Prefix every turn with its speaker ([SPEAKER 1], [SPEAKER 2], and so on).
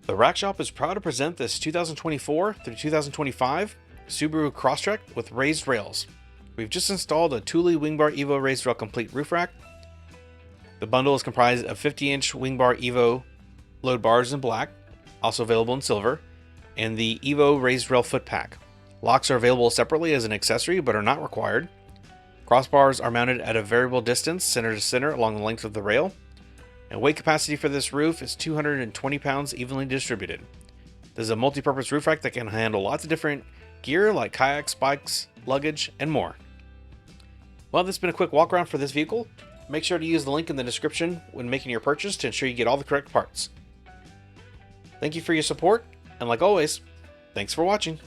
[SPEAKER 1] The Rack Shop is proud to present this 2024 through 2025 Subaru Crosstrek with raised rails. We've just installed a Thule WingBar Evo raised rail complete roof rack. The bundle is comprised of 50-inch WingBar Evo load bars in black, also available in silver, and the Evo raised rail foot pack. Locks are available separately as an accessory but are not required. Crossbars are mounted at a variable distance, center to center, along the length of the rail. And weight capacity for this roof is 220 pounds evenly distributed. This is a multi-purpose roof rack that can handle lots of different gear like kayaks, bikes, luggage, and more. Well, this has been a quick walk around for this vehicle. Make sure to use the link in the description when making your purchase to ensure you get all the correct parts. Thank you for your support, and like always, thanks for watching.